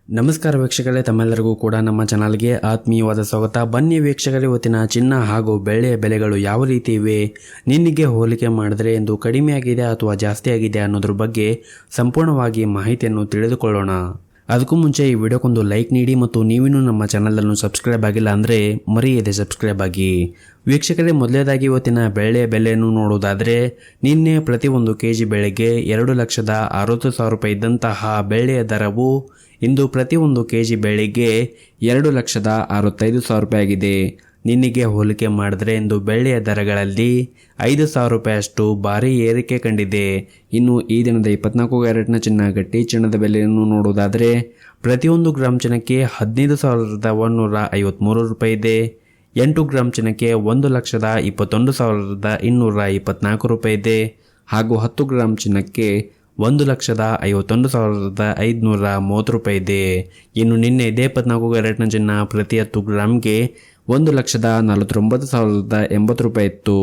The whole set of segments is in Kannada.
ನಮಸ್ಕಾರ ವೀಕ್ಷಕರೇ, ತಮ್ಮೆಲ್ಲರಿಗೂ ಕೂಡ ನಮ್ಮ ಚಾನಲ್ಗೆ ಆತ್ಮೀಯವಾದ ಸ್ವಾಗತ. ಬನ್ನಿ ವೀಕ್ಷಕರೇ, ಇವತ್ತಿನ ಚಿನ್ನ ಹಾಗೂ ಬೆಳ್ಳಿಯ ಬೆಲೆಗಳು ಯಾವ ರೀತಿ ಇವೆ, ನಿನ್ನೆಗೆ ಹೋಲಿಕೆ ಮಾಡಿದರೆ ಎಂದು ಕಡಿಮೆ ಆಗಿದೆ ಅಥವಾ ಜಾಸ್ತಿ ಆಗಿದೆ ಅನ್ನೋದ್ರ ಬಗ್ಗೆ ಸಂಪೂರ್ಣವಾಗಿ ಮಾಹಿತಿಯನ್ನು ತಿಳಿದುಕೊಳ್ಳೋಣ. ಅದಕ್ಕೂ ಮುಂಚೆ ಈ ವಿಡಿಯೋಕ್ಕೊಂದು ಲೈಕ್ ನೀಡಿ ಮತ್ತು ನೀವಿನ್ನೂ ನಮ್ಮ ಚಾನಲನ್ನು ಸಬ್ಸ್ಕ್ರೈಬ್ ಆಗಿಲ್ಲ ಅಂದರೆ ಮರೆಯದೆ ಸಬ್ಸ್ಕ್ರೈಬ್ ಆಗಿ. ವೀಕ್ಷಕರೇ, ಮೊದಲನೇದಾಗಿ ಇವತ್ತಿನ ಬೆಳ್ಳಿಯ ಬೆಲೆಯನ್ನು ನೋಡುವುದಾದರೆ, ನಿನ್ನೆ ಪ್ರತಿ 1 kg ಬೆಳೆಗೆ 2,60,000 ರೂಪಾಯಿ ಇದ್ದಂತಹ ಬೆಳ್ಳಿಯ ದರವು ಇಂದು ಪ್ರತಿ 1 kg ಬೆಳೆಗೆ 2,65,000 ರೂಪಾಯಿ ಆಗಿದೆ. ನಿನ್ನೆಗೆ ಹೋಲಿಕೆ ಮಾಡಿದರೆ ಇಂದು ಬೆಳ್ಳಿಯ ದರಗಳಲ್ಲಿ 5,000 ರೂಪಾಯಿಯಷ್ಟು ಭಾರಿ ಏರಿಕೆ ಕಂಡಿದೆ. ಇನ್ನು ಈ ದಿನದ 24 ಕ್ಯಾರೆಟ್ನ ಚಿನ್ನ, ಗಟ್ಟಿ ಚಿನ್ನದ ಬೆಲೆಯನ್ನು ನೋಡುವುದಾದರೆ, ಪ್ರತಿ 1 ಗ್ರಾಮ್ ಚಿನ್ನಕ್ಕೆ 15,153 ರೂಪಾಯಿ ಇದೆ. 8 ಗ್ರಾಮ್ ಚಿನ್ನಕ್ಕೆ 1,21,224 ರೂಪಾಯಿ ಇದೆ. ಹಾಗೂ 10 ಗ್ರಾಮ್ ಚಿನ್ನಕ್ಕೆ 1,51,530 ರೂಪಾಯಿ ಇದೆ. ಇನ್ನು ನಿನ್ನೆ ಇದೇ 24 ಕ್ಯಾರೆಟ್ನ ಚಿನ್ನ ಪ್ರತಿ 10 ಗ್ರಾಮ್ಗೆ 1,49,080 ರೂಪಾಯಿ ಇತ್ತು.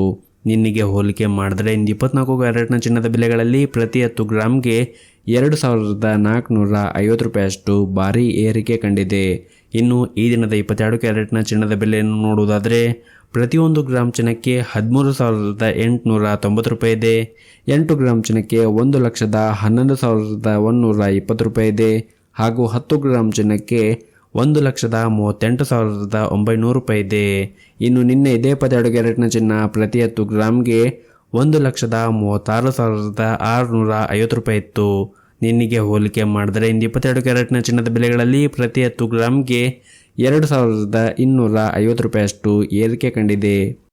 ನಿನ್ನೆಗೆ ಹೋಲಿಕೆ ಮಾಡಿದ್ರೆ ಇಂದು 24 ಕ್ಯಾರೆಟ್ನ ಚಿನ್ನದ ಬೆಲೆಗಳಲ್ಲಿ ಪ್ರತಿ 10 ಗ್ರಾಮ್ಗೆ 2,450 ರೂಪಾಯಿಯಷ್ಟು ಭಾರಿ ಏರಿಕೆ ಕಂಡಿದೆ. ಇನ್ನು ಈ ದಿನದ 22 ಕ್ಯಾರೆಟ್ನ ಚಿನ್ನದ ಬೆಲೆಯನ್ನು ನೋಡುವುದಾದರೆ, ಪ್ರತಿ 1 ಗ್ರಾಮ್ ಚಿನ್ನಕ್ಕೆ 13,890 ರೂಪಾಯಿ ಇದೆ. 8 ಗ್ರಾಮ್ ಚಿನ್ನಕ್ಕೆ 1,11,120 ರೂಪಾಯಿ ಇದೆ. ಹಾಗೂ 10 ಗ್ರಾಮ್ ಚಿನ್ನಕ್ಕೆ 1,38,900 ರೂಪಾಯಿ ಇದೆ. ಇನ್ನು ನಿನ್ನೆ ಇದೇ 12 ಕ್ಯಾರೆಟ್ನ ಚಿನ್ನ ಪ್ರತಿ 10 ಗ್ರಾಮ್ಗೆ 1,36,650 ರೂಪಾಯಿ ಇತ್ತು. ನಿನ್ನೆಗೆ ಹೋಲಿಕೆ ಮಾಡಿದರೆ ಇಂದು 22 ಕ್ಯಾರೆಟ್ನ ಚಿನ್ನದ ಬೆಲೆಗಳಲ್ಲಿ ಪ್ರತಿ 10 ಗ್ರಾಮ್ಗೆ 2,250 ರೂಪಾಯಿಯಷ್ಟು ಏರಿಕೆ ಕಂಡಿದೆ.